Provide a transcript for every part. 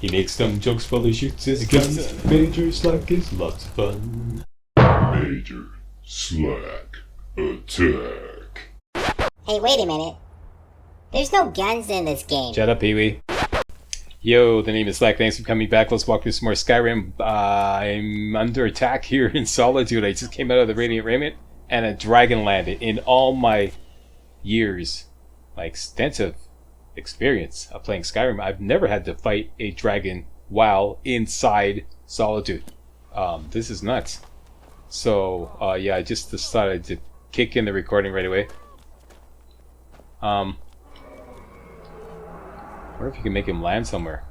He makes dumb jokes while he shoots his guns. Major Slack is lots of fun. Major Slack attack. Hey, wait a minute. There's no guns in this game. Shut up, Pee-wee. Yo, the name is Slack. Thanks for coming back. Let's walk through some more Skyrim. I'm under attack here in Solitude. I just came out of the Radiant Raiment, and a dragon landed. In all my years, my extensive experience of playing Skyrim, I've never had to fight a dragon while inside Solitude. This is nuts. So, yeah, I just decided to kick in the recording right away. I wonder if you can make him land somewhere.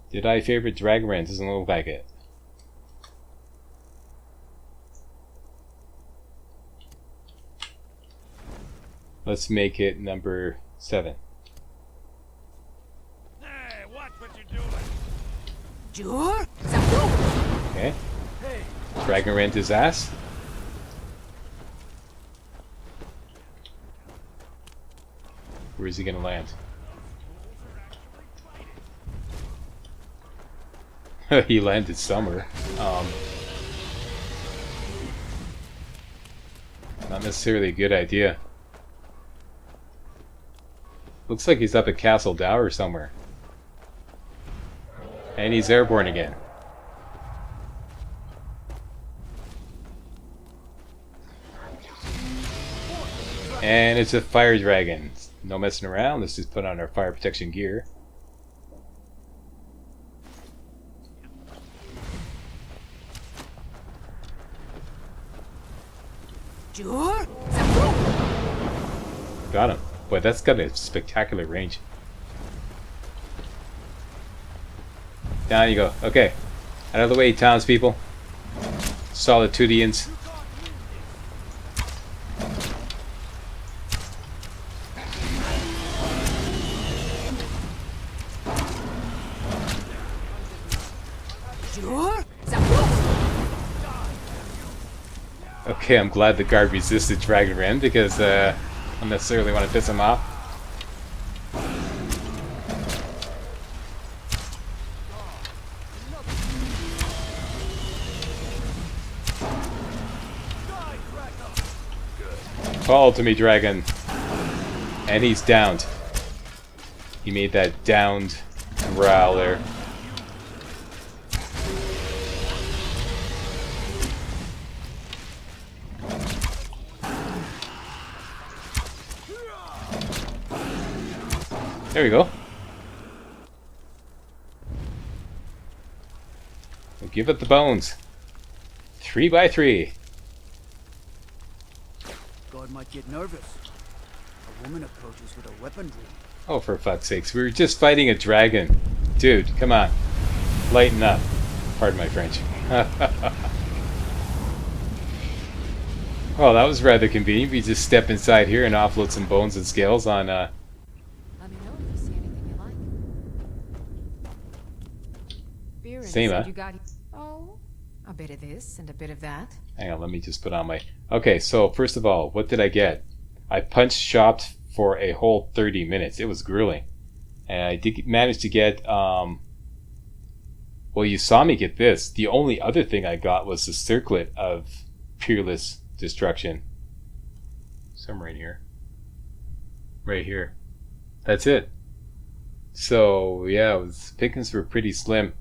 Did I favorite Dragon Rant? Doesn't look like it. Let's make it number 7. Hey, watch what you're doing. Sure. Okay. Dragon Rant his ass. Where is he gonna land? He landed somewhere. Not necessarily a good idea. Looks like he's up at Castle Dower somewhere. And he's airborne again. And it's a fire dragon. No messing around. Let's just put on our fire protection gear. Sure. Got him. Boy, that's got a spectacular range. Down you go. Okay. Out of the way, townspeople. Solitudians. Sure. Okay, I'm glad the guard resisted Dragon Ren because I don't necessarily want to piss him off. Fall to me, dragon. And he's downed. He made that downed growl there. There we go. We'll give it the bones. 3 by 3. God might get nervous. A woman approaches with a weapon drawn. Oh, for fuck's sakes. We were just fighting a dragon. Dude, come on. Lighten up. Pardon my French. Well, that was rather convenient. We just step inside here and offload some bones and scales on, Let me know if you see anything you like. Same, huh? You got a bit of this and a bit of that. Hang on, let me just put on my... Okay, so first of all, what did I get? I punch shopped for a whole 30 minutes. It was grueling. And I did manage to get... Well, you saw me get this. The only other thing I got was the circlet of peerless destruction. Somewhere in here. Right here. That's it. So, yeah, pickings were pretty slim.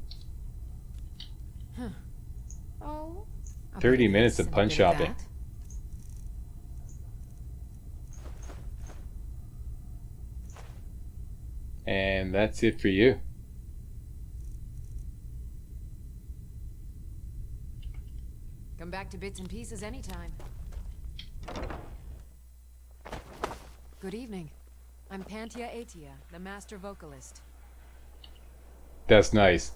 30 minutes of punch shopping. And that's it for you. Come back to bits and pieces anytime. Good evening. I'm Pantia Atia, the master vocalist. That's nice.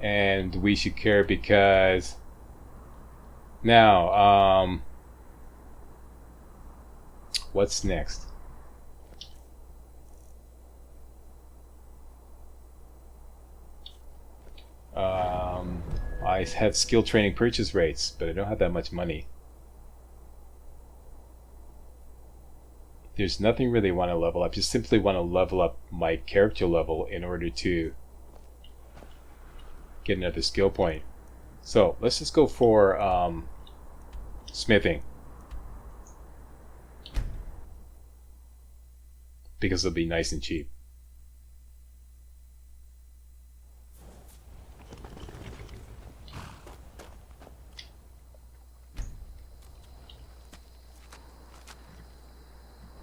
And we should care because... Now, what's next? I have skill training purchase rates, but I don't have that much money. there's nothing really I want to level up. Just simply want to level up my character level in order to get another skill point. So let's just go for smithing, because it'll be nice and cheap.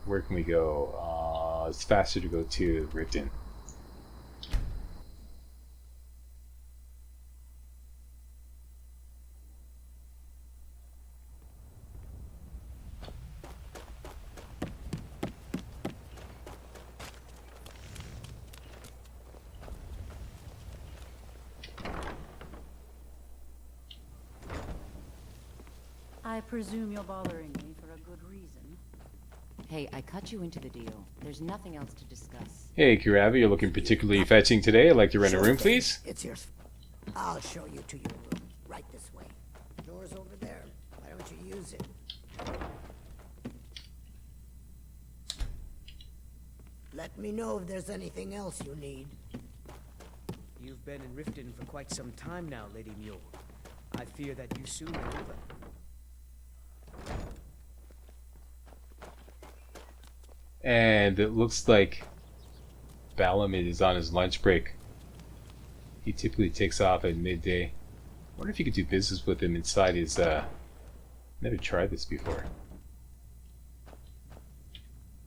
Where can we go? It's faster to go to Riften. I presume you're bothering me for a good reason. Hey, I cut you into the deal. There's nothing else to discuss. Hey, Kiravi, you're looking particularly fetching today. I'd like to rent a room, please. It's yours. I'll show you to your room. Right this way. Door's over there. Why don't you use it? Let me know if there's anything else you need. You've been in Riften for quite some time now, Lady Mule. I fear that you soon will open. And it looks like Balamid is on his lunch break. He typically takes off at midday. I wonder if you could do business with him inside his, never tried this before.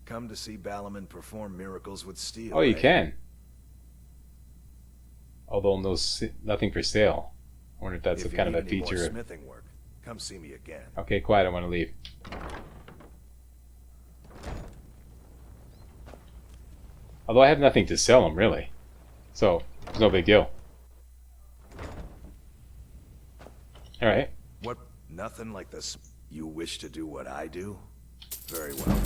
Come to see Balamid perform miracles with steel. Oh, you can. Although nothing for sale. I wonder if that's If a kind you of a need any more feature. smithing work, come see me again. Okay, quiet, I want to leave. Although I have nothing to sell him, really. So, it's no big deal. Alright. What? Nothing like this? You wish to do what I do? Very well.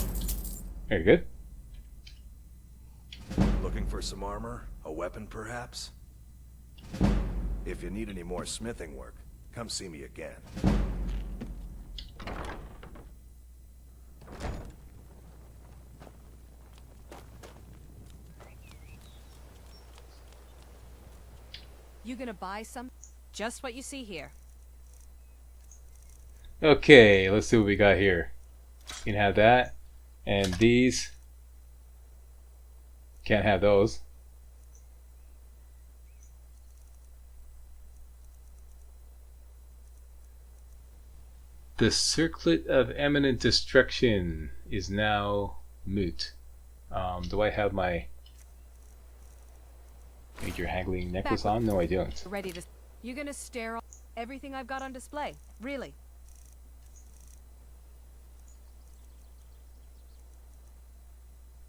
Very good. Looking for some armor? A weapon, perhaps? If you need any more smithing work, come see me again. You gonna buy some? Just what you see here. Okay, let's see what we got here. You can have that. And these. Can't have those. The circlet of imminent destruction is now moot. Do I have my major haggling necklace on? No, I don't. Ready to? You gonna stare at everything I've got on display? Really?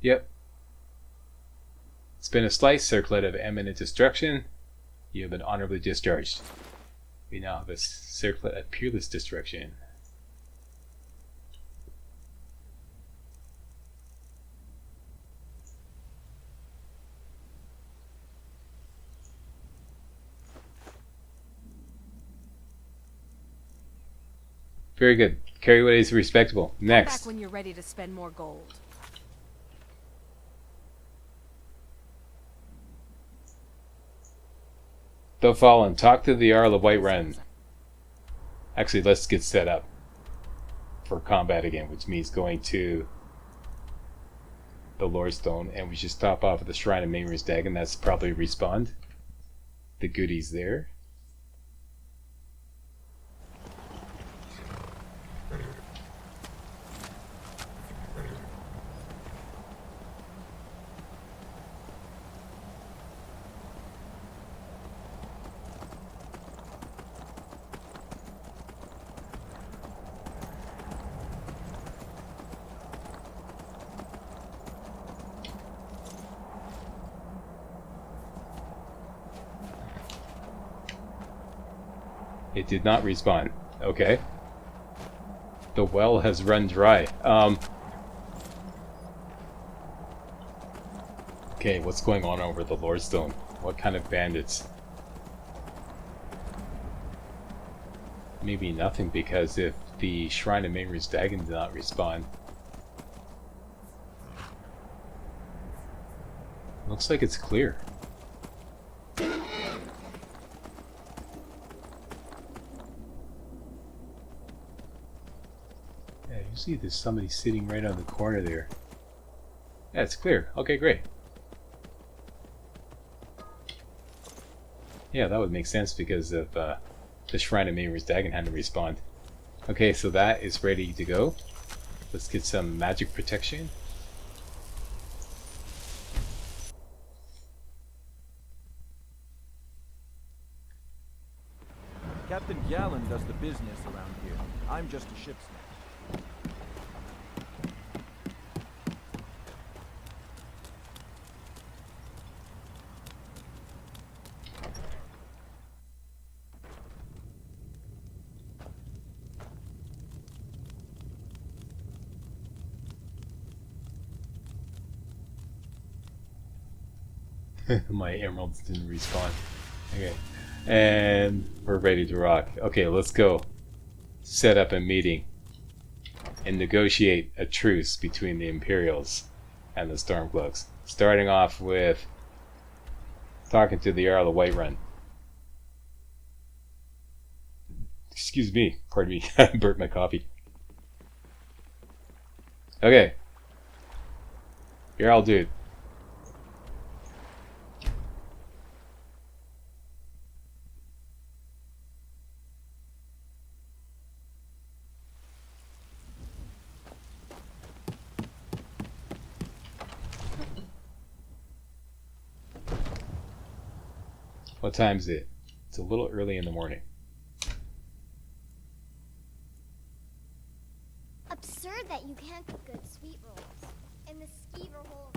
Yep. It's been a slight circlet of imminent destruction. You have been honorably discharged. We now have a circlet of peerless destruction. Very good. Carry what is respectable. Come Next. back when you're ready to spend more gold. The Fallen. Talk to the Jarl of Whiterun. Actually, let's get set up for combat again, which means going to the Lordstone, and we should stop off at the Shrine of Maimur's Dagon. That's probably respawned. The goodies there. It did not respawn. Okay. The well has run dry. Okay, what's going on over the Lordstone? What kind of bandits? Maybe nothing, because if the Shrine of Maimur's Dagon did not respawn, Looks like it's clear. Yeah, usually there's somebody sitting right on the corner there. Yeah, it's clear. Okay, great. Yeah, that would make sense because of the Shrine of Mayor's Dagon had to respond. Okay, so that is ready to go. Let's get some magic protection. Captain Gallen does the business around here. I'm just a ship's man. My emeralds didn't respawn. Okay. And we're ready to rock. Okay, let's go. Set up a meeting and negotiate a truce between the Imperials and the Stormcloaks. Starting off with talking to the Earl of Whiterun. Excuse me, pardon me, I burnt my coffee. Okay. Earl dude. What time is it? It's a little early in the morning. Absurd that you can't cook good sweet rolls in the skeever hole.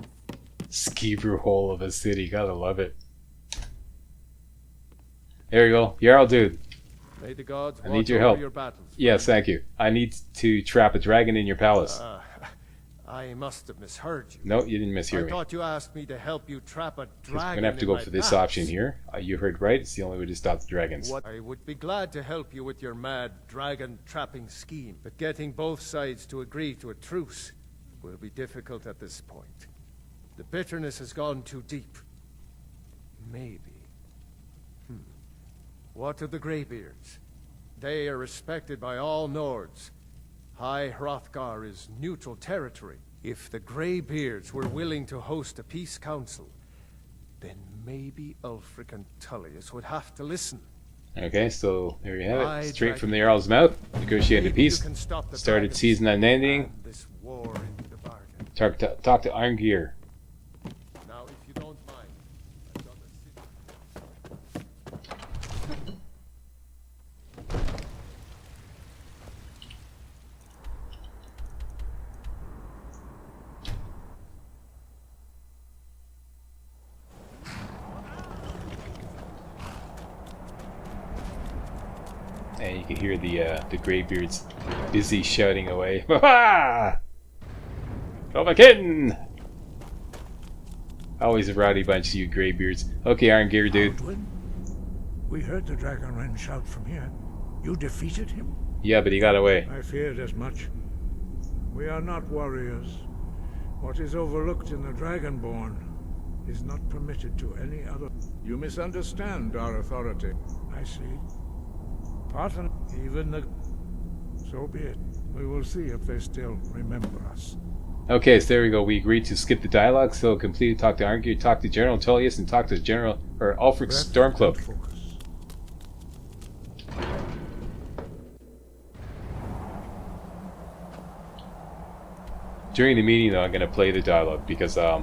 Skeever hole of a city, gotta love it. There you go, Jarl dude. May the gods I need your help. your battles. Yes, thank you. I need to trap a dragon in your palace. I must have misheard you. No, you didn't mishear me. I thought you asked me to help you trap a dragon. We're gonna have to go for this option here. You heard right. It's the only way to stop the dragons. What? I would be glad to help you with your mad dragon trapping scheme, but getting both sides to agree to a truce will be difficult at this point. The bitterness has gone too deep. Maybe. What of the Greybeards? They are respected by all Nords. High Hrothgar is neutral territory. If the Greybeards were willing to host a peace council, then maybe Ulfric and Tullius would have to listen. Okay, so there you have it. Straight from the Earl's mouth. Negotiated peace. Started season unending. This war into the bargain. Talk to Arngeir. Now, if you don't mind, I've got a city. And you can hear the Greybeards busy shouting away. Ha Overkin! Always a rowdy bunch, you Greybeards. Okay, Arngeir, dude. Baldwin, we heard the Dragonren shout from here. You defeated him? Yeah, but he got away. I feared as much. We are not warriors. What is overlooked in the Dragonborn is not permitted to any other. You misunderstand our authority. I see. Pardon, even the... So be it. We will see if they still remember us. Okay, so there we go. We agreed to skip the dialogue, so completely talk to Arngeir, talk to General Tullius, and talk to Ulfric Stormcloak. During the meeting, though, I'm going to play the dialogue because I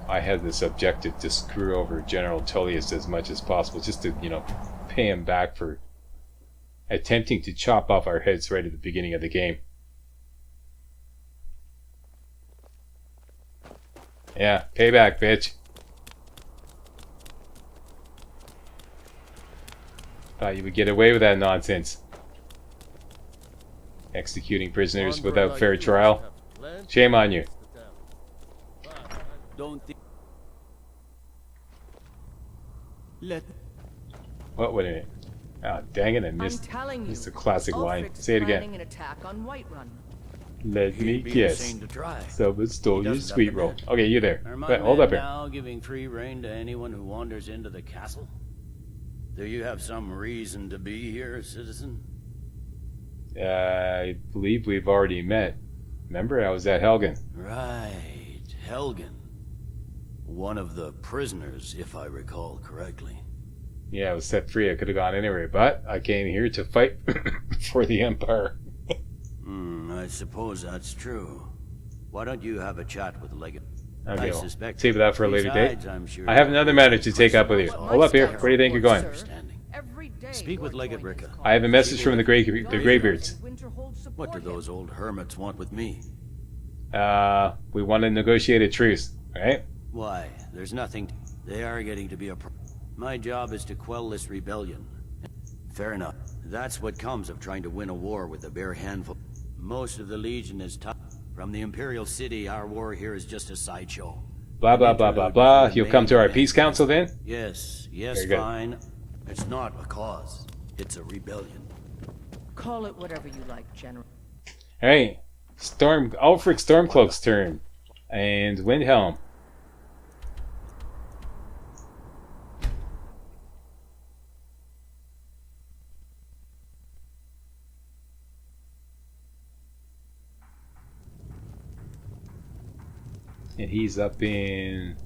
had this objective to screw over General Tullius as much as possible, just to, pay him back for attempting to chop off our heads right at the beginning of the game. Yeah, payback, bitch. Thought you would get away with that nonsense. Executing prisoners without fair trial. Shame on you. What would it? Ah, dang it, I missed. It's a classic line. Say it again. An attack on Whiterun. Let me He'd be guess. ashamed to try. Someone stole your doesn't have sweet to roll. admit. Okay, you there. Are my Wait, hold men up here. now giving free rein to anyone who wanders into the castle? Do you have some reason to be here, citizen? I believe we've already met. Remember, I was at Helgen. Right, Helgen. One of the prisoners, if I recall correctly. Yeah, I was set free. I could have gone anywhere, but I came here to fight for the Empire. I suppose that's true. Why don't you have a chat with Leggett? Okay, I well, suspect. save that for a later date. Besides, I'm sure I have another matter to take up with you. Hold up here. Where do you think you're going? Speak with Leggett Ricka. I have a message from the Greybeards. What do those old hermits want with me? We want to negotiate a truce, right? Why? There's nothing. They are getting to be a. My job is to quell this rebellion. Fair enough. That's what comes of trying to win a war with a bare handful. Most of the Legion is tough. From the Imperial City, our war here is just a sideshow. Blah, blah, blah, blah, blah. You'll come to our peace council then? Yes, fine. It's not a cause. It's a rebellion. Call it whatever you like, General. Alright. Ulfric Stormcloak's turn. And Windhelm. And he's up in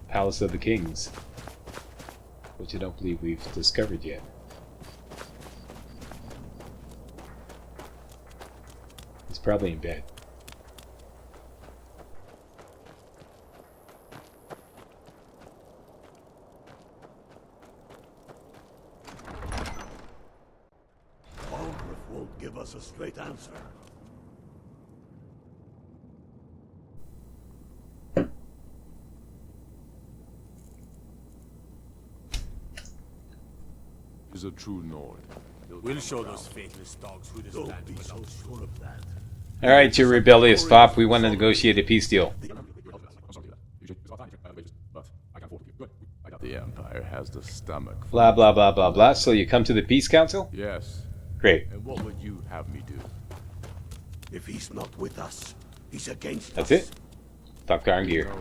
Palace of the Kings, which I don't believe we've discovered yet. He's probably in bed. Ulfric won't give us a straight answer. Is a true Nord. We'll show those faithless dogs who this land be so sure of that. Alright, you rebellious fop, we want to negotiate a peace deal. The Empire has the stomach. Blah, blah, blah, blah, blah. So you come to the peace council? Yes. Great. And what would you have me do? If he's not with us, he's against That's us. it? Dr. Arngeir.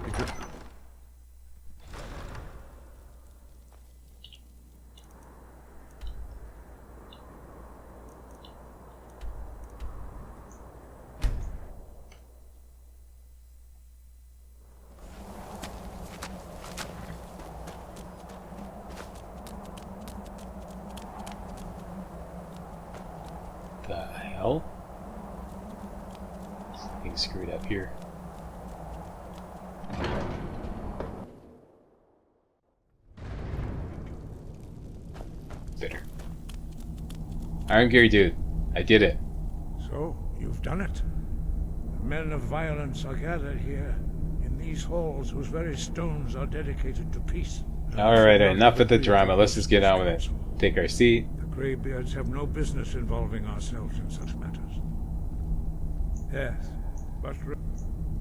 Something screwed up here. Bitter. Arngeir, dude. I did it. So, you've done it. The men of violence are gathered here, in these halls whose very stones are dedicated to peace. Alright, enough of the drama. Let's just get on with it. Take our seat. The Greybeards have no business involving ourselves in such matters. Yes, but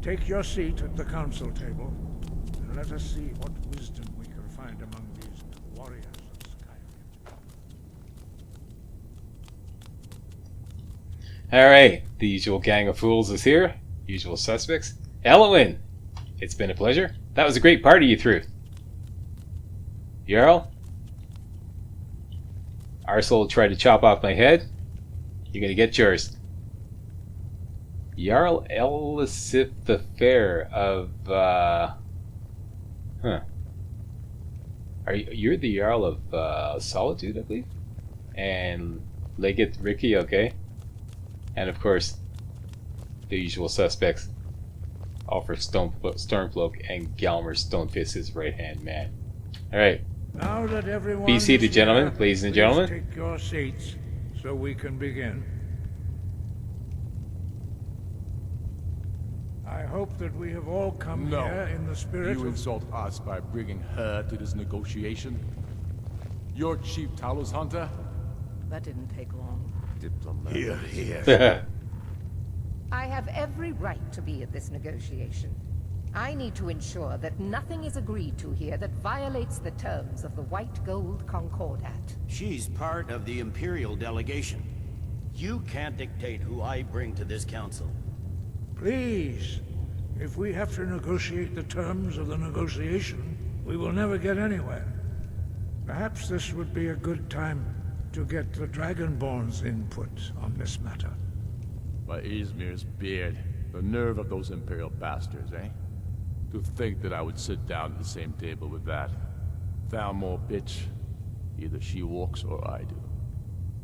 take your seat at the council table, and let us see what wisdom we can find among these warriors of Skyrim. Alright, the usual gang of fools is here. Usual suspects. Elowen! It's been a pleasure. That was a great party you threw. Jarl? Arsehole tried to chop off my head. You're gonna get yours. Jarl Elisif the Fair of, You're the Jarl of, Solitude, I believe? And Leggett Ricky, okay. And of course, the usual suspects. Ulfric Stormcloak and Galmer Stonefist, his right-hand man. Alright. Now that everyone Be seated, gentlemen, ladies and gentlemen. Take your seats so we can begin. I hope that we have all come here in the spirit You of... insult us by bringing her to this negotiation? You're Chief Talos Hunter? That didn't take long. Diplomat. Here. I have every right to be at this negotiation. I need to ensure that nothing is agreed to here that violates the terms of the White Gold Concordat. She's part of the Imperial delegation. You can't dictate who I bring to this council. Please. If we have to negotiate the terms of the negotiation, we will never get anywhere. Perhaps this would be a good time to get the Dragonborn's input on this matter. By Izmir's beard, the nerve of those Imperial bastards, eh? To think that I would sit down at the same table with that. Thalmor bitch. Either she walks or I do.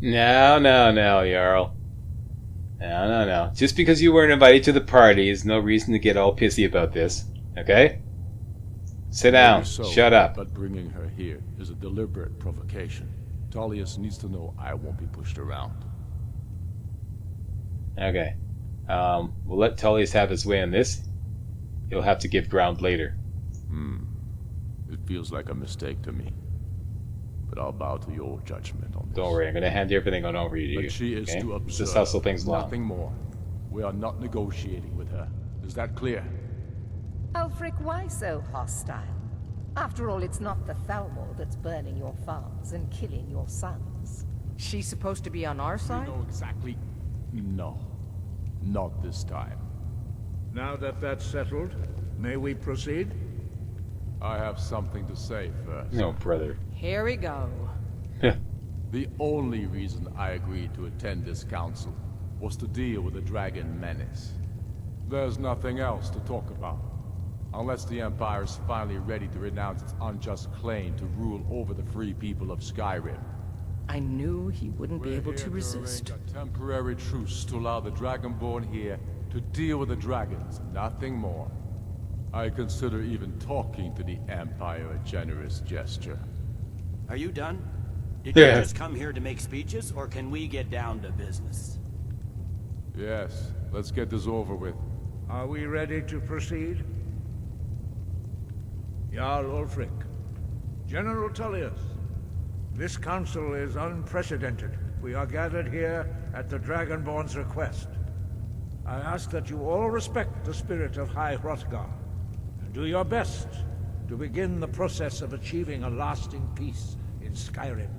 No, Jarl. No. Just because you weren't invited to the party is no reason to get all pissy about this. Okay? Sit down. So, Shut up. But bringing her here is a deliberate provocation. Tullius needs to know I won't be pushed around. Okay. We'll let Tullius have his way on this. He'll have to give ground later. It feels like a mistake to me. But I'll bow to your judgment on this. Don't worry, I'm going to hand everything on over to you. But she is okay? to observe. Just hustle things along. Nothing more. We are not negotiating with her. Is that clear? Ulfric, why so hostile? After all, it's not the Thalmor that's burning your farms and killing your sons. She's supposed to be on our side? You know exactly. No. Not this time. Now that that's settled, may we proceed? I have something to say first. No, brother. Here we go. The only reason I agreed to attend this council was to deal with the dragon menace. There's nothing else to talk about. Unless the Empire is finally ready to renounce its unjust claim to rule over the free people of Skyrim. I knew he wouldn't be able to resist. Arrange a temporary truce to allow the Dragonborn here to deal with the dragons, nothing more. I consider even talking to the Empire a generous gesture. Are you done? Did you just come here to make speeches, or can we get down to business? Yes, let's get this over with. Are we ready to proceed? Jarl Ulfric, General Tullius, this council is unprecedented. We are gathered here at the Dragonborn's request. I ask that you all respect the spirit of High Hrothgar, and do your best to begin the process of achieving a lasting peace in Skyrim.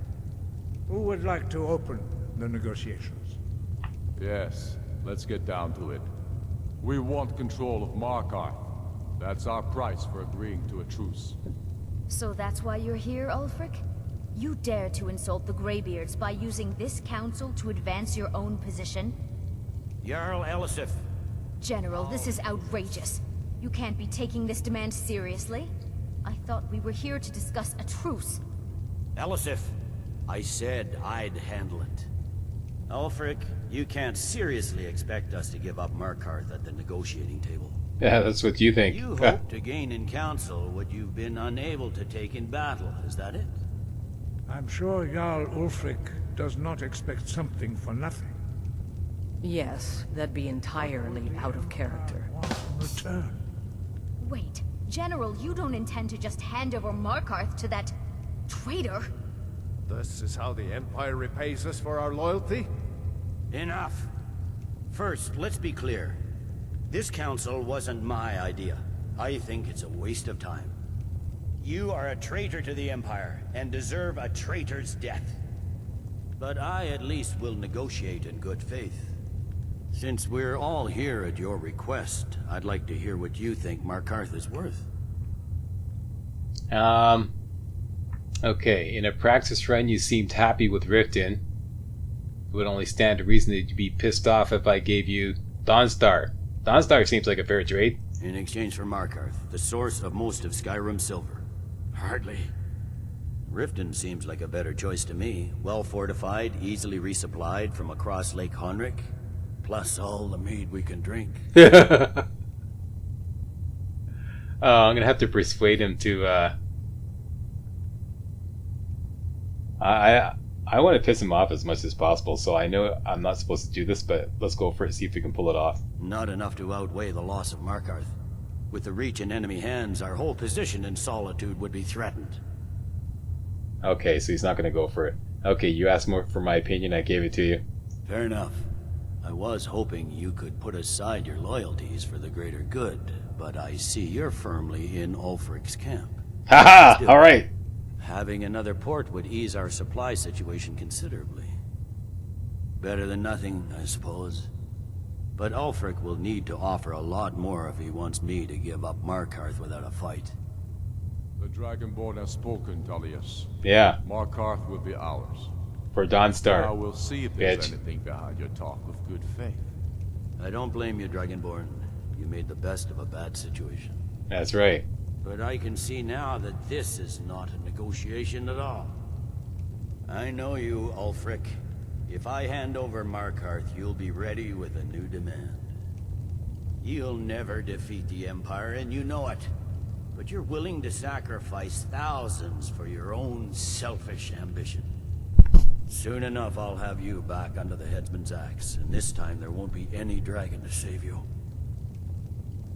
Who would like to open the negotiations? Yes, let's get down to it. We want control of Markarth. That's our price for agreeing to a truce. So that's why you're here, Ulfric? You dare to insult the Greybeards by using this council to advance your own position? Jarl Elisif. General, this is outrageous. You can't be taking this demand seriously. I thought we were here to discuss a truce. Elisif, I said I'd handle it. Ulfric, you can't seriously expect us to give up Markarth at the negotiating table. Yeah, that's what you think. You hope to gain in council what you've been unable to take in battle, is that it? I'm sure Jarl Ulfric does not expect something for nothing. Yes, that'd be entirely out of character. Return. Wait, General, you don't intend to just hand over Markarth to that traitor? This is how the Empire repays us for our loyalty? Enough. First, let's be clear. This council wasn't my idea. I think it's a waste of time. You are a traitor to the Empire, and deserve a traitor's death. But I at least will negotiate in good faith. Since we're all here at your request, I'd like to hear what you think Markarth is worth. Okay, in a practice run you seemed happy with Riften. It would only stand to reason that you'd be pissed off if I gave you Dawnstar. Dawnstar seems like a fair trade. In exchange for Markarth, the source of most of Skyrim silver. Hardly. Riften seems like a better choice to me. Well fortified, easily resupplied from across Lake Honric. Plus all the mead we can drink. I'm gonna have to persuade him to, I want to piss him off as much as possible, so I know I'm not supposed to do this, but let's go for it, see if we can pull it off. Not enough to outweigh the loss of Markarth. With the Reach in enemy hands, our whole position in Solitude would be threatened. Okay, so he's not gonna go for it. Okay, you asked more for my opinion, I gave it to you. Fair enough. I was hoping you could put aside your loyalties for the greater good, but I see you're firmly in Ulfric's camp. Haha! Alright! Having another port would ease our supply situation considerably. Better than nothing, I suppose. But Ulfric will need to offer a lot more if he wants me to give up Markarth without a fight. The Dragonborn has spoken, Tullius. Yeah. Markarth will be ours. For Dawnstar. Now we'll see if there's Bitch. anything behind your talk of good faith. I don't blame you, Dragonborn. You made the best of a bad situation. That's right. But I can see now that this is not a negotiation at all. I know you, Ulfric. If I hand over Markarth, you'll be ready with a new demand. You'll never defeat the Empire, and you know it. But you're willing to sacrifice thousands for your own selfish ambition. Soon enough, I'll have you back under the headsman's axe, and this time there won't be any dragon to save you.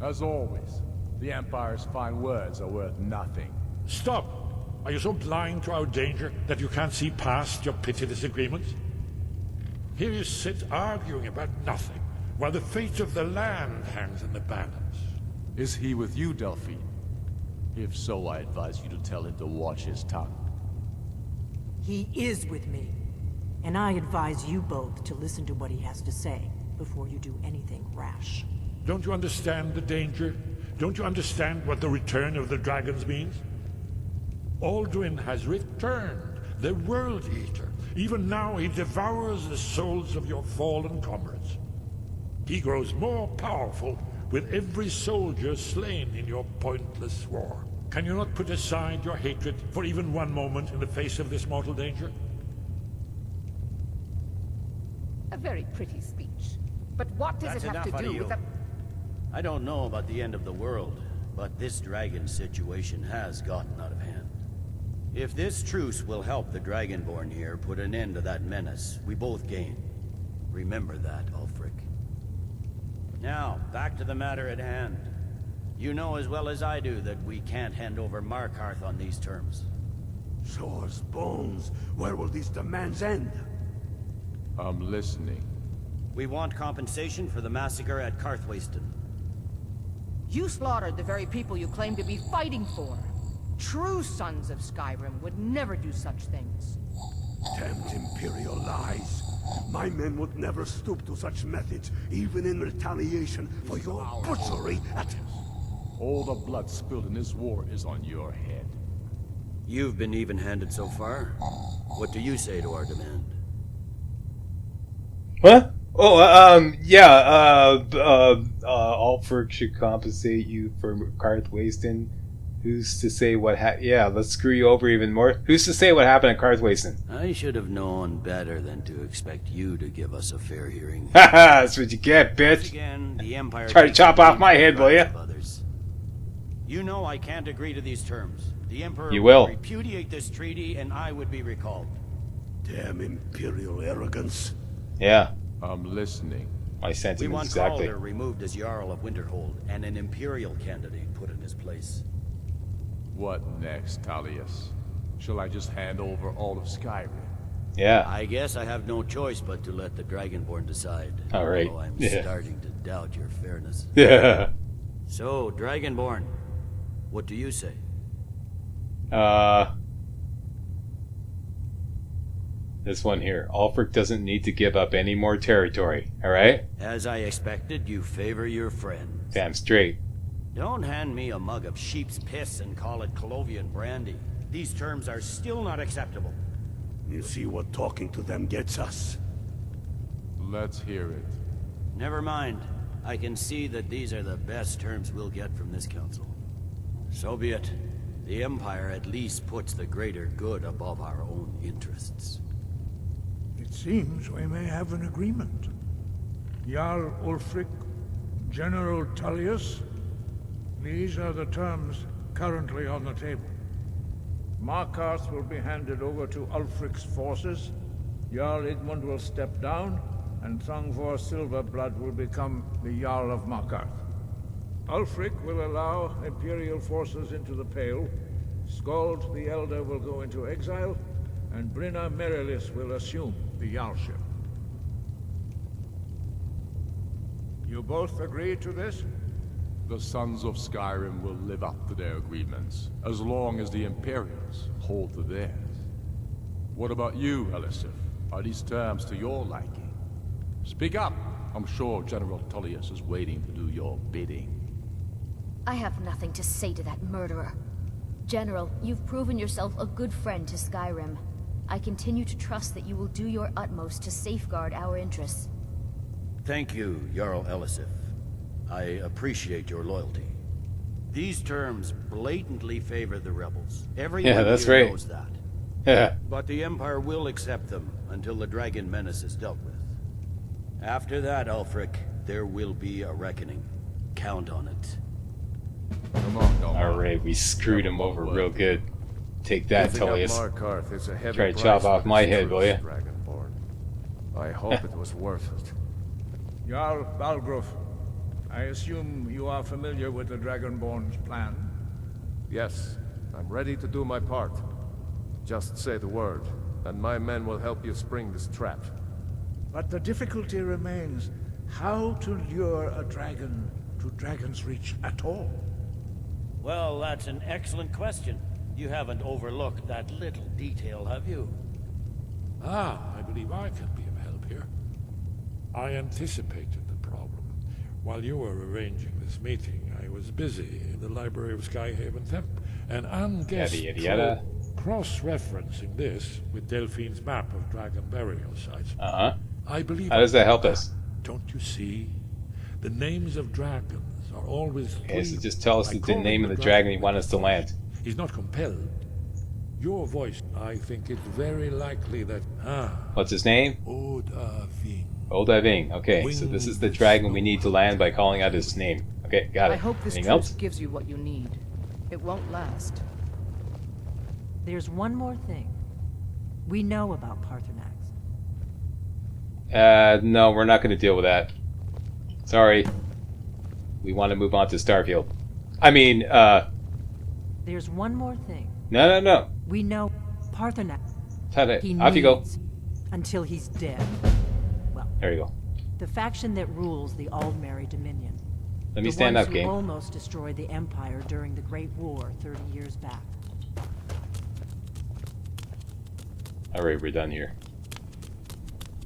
As always, the Empire's fine words are worth nothing. Stop! Are you so blind to our danger that you can't see past your petty disagreements? Here you sit arguing about nothing, while the fate of the land hangs in the balance. Is he with you, Delphine? If so, I advise you to tell him to watch his tongue. He is with me. And I advise you both to listen to what he has to say before you do anything rash. Don't you understand the danger? Don't you understand what the return of the dragons means? Alduin has returned, the World Eater. Even now he devours the souls of your fallen comrades. He grows more powerful with every soldier slain in your pointless war. Can you not put aside your hatred for even one moment in the face of this mortal danger? A very pretty speech. But what does That's it have enough to out do of with you. the... I don't know about the end of the world, but this dragon situation has gotten out of hand. If this truce will help the Dragonborn here put an end to that menace, we both gain. Remember that, Ulfric. Now, back to the matter at hand. You know as well as I do that we can't hand over Markarth on these terms. Swords, bones, where will these demands end? I'm listening. We want compensation for the massacre at Karthwasten. You slaughtered the very people you claim to be fighting for. True sons of Skyrim would never do such things. Damned Imperial lies. My men would never stoop to such methods, even in retaliation for your butchery at... All the blood spilled in this war is on your head. You've been even-handed so far. What do you say to our demand? What? Oh, yeah, Ulfric should compensate you for Karthwasten. Who's to say what yeah, let's screw you over even more. Who's to say what happened at Karthwasten? I should have known better than to expect you to give us a fair hearing. Haha, that's what you get, bitch. Again, the Empire Try to chop off my head, will ya? You know I can't agree to these terms. The Emperor You will. repudiate this treaty and I would be recalled. Damn Imperial arrogance. Yeah. I'm listening. My We sentiments want exactly. Calder removed as Jarl of Winterhold and an Imperial candidate put in his place. What next, Tullius? Shall I just hand over all of Skyrim? Yeah. I guess I have no choice but to let the Dragonborn decide. All right. Although I'm Yeah. starting to doubt your fairness. Yeah. So, Dragonborn, what do you say? This one here. Ulfric doesn't need to give up any more territory, alright? As I expected, you favor your friend. Damn straight. Don't hand me a mug of sheep's piss and call it Colovian brandy. These terms are still not acceptable. You see what talking to them gets us. Let's hear it. Never mind. I can see that these are the best terms we'll get from this council. So be it. The Empire at least puts the greater good above our own interests. It seems we may have an agreement. Jarl Ulfric, General Tullius, these are the terms currently on the table. Markarth will be handed over to Ulfric's forces, Jarl Igmund will step down, and Thongvor Silverblood will become the Jarl of Markarth. Ulfric will allow Imperial forces into the Pale, Skald the Elder will go into exile, and Brynna Merilis will assume the Jarlship. You both agree to this? The Sons of Skyrim will live up to their agreements, as long as the Imperials hold to theirs. What about you, Elisif? Are these terms to your liking? Speak up! I'm sure General Tullius is waiting to do your bidding. I have nothing to say to that murderer. General, you've proven yourself a good friend to Skyrim. I continue to trust that you will do your utmost to safeguard our interests. Thank you, Jarl Elisif. I appreciate your loyalty. These terms blatantly favor the rebels. Everyone that's here right. knows that. Yeah. But the Empire will accept them until the Dragon Menace is dealt with. After that, Ulfric, there will be a reckoning. Count on it. Come on, Alright, we screwed him over real good. Take that, Giving up Tullius. Markarth is a heavy Try to price chop for off this my head, truce, will ya? Dragonborn. I hope it was worth it. Jarl Balgruf, I assume you are familiar with the Dragonborn's plan? Yes, I'm ready to do my part. Just say the word, and my men will help you spring this trap. But the difficulty remains how to lure a dragon to Dragon's Reach at all. Well, that's an excellent question. You haven't overlooked that little detail, have you? Ah, I believe I can be of help here. I anticipated the problem. While you were arranging this meeting, I was busy in the library of Skyhaven Temp, and Anne guessed cross-referencing this with Delphine's map of dragon burial sites. I believe. How does that help us? Don't you see? The names of dragons are always. Okay, so just tell us the name of the dragon you want us to land. He's not compelled. Your voice, I think it's very likely that. What's his name? Odahviing. Odahviing. Okay, so this is the dragon we need to land by calling out his name. Okay, got it. I hope this Anything truce else? gives you what you need. It won't last. There's one more thing. We know about Paarthurnax. No, we're not going to deal with that. Sorry. We want to move on to Starfield. I mean, There's one more thing. No. We know Paarthurnax. Off you go. Until he's dead. Well, there you go. the faction that rules the Aldmeri Dominion. Let me stand up, who game. almost destroyed the Empire during the Great War 30 years back. Alright, we're done here.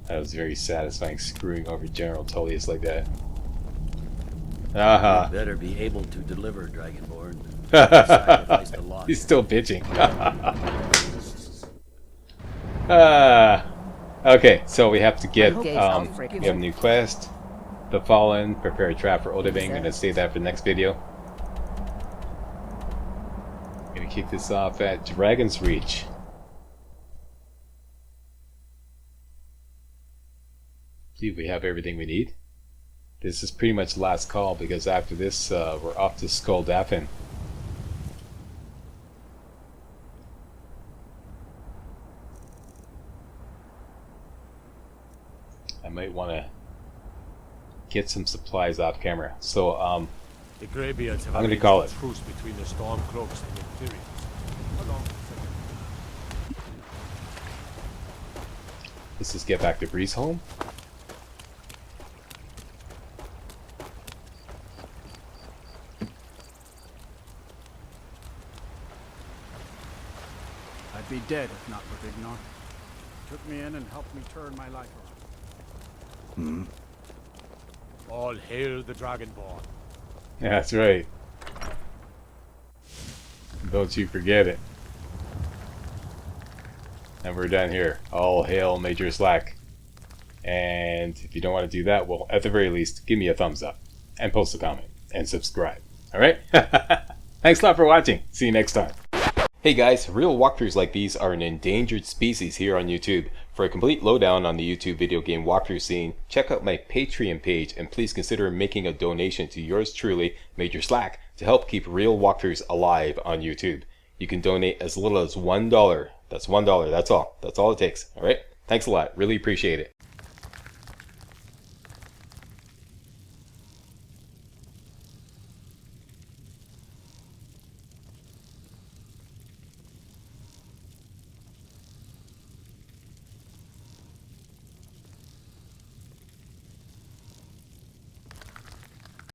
That was very satisfying, screwing over General Tullius like that. You better be able to deliver, Dragonborn. Sacrificed a lot. He's still bitching. Okay, so we have to get, we have a new quest. The Fallen, prepare a trap for Odahviing. I'm gonna save that for the next video. Gonna kick this off at Dragon's Reach. See if we have everything we need. This is pretty much the last call because after this we're off to Skuldafn. I might want to get some supplies off camera. So The Greybeards have I'm gonna call it. truce between the Stormcloaks and the Imperials. Along let's just get back to Breeze home. I'd be dead if not for Vignar. Took me in and helped me turn my life around. All hail the Dragonborn. Yeah, that's right. Don't you forget it. And we're done here. All hail Major Slack. And if you don't want to do that, well, at the very least, give me a thumbs up. And post a comment. And subscribe. Alright? Thanks a lot for watching. See you next time. Hey guys, real walkthroughs like these are an endangered species here on YouTube. For a complete lowdown on the YouTube video game walkthrough scene, check out my Patreon page and please consider making a donation to yours truly, Major Slack, to help keep real walkthroughs alive on YouTube. You can donate as little as $1. That's $1, that's all. That's all it takes, alright? Thanks a lot, really appreciate it.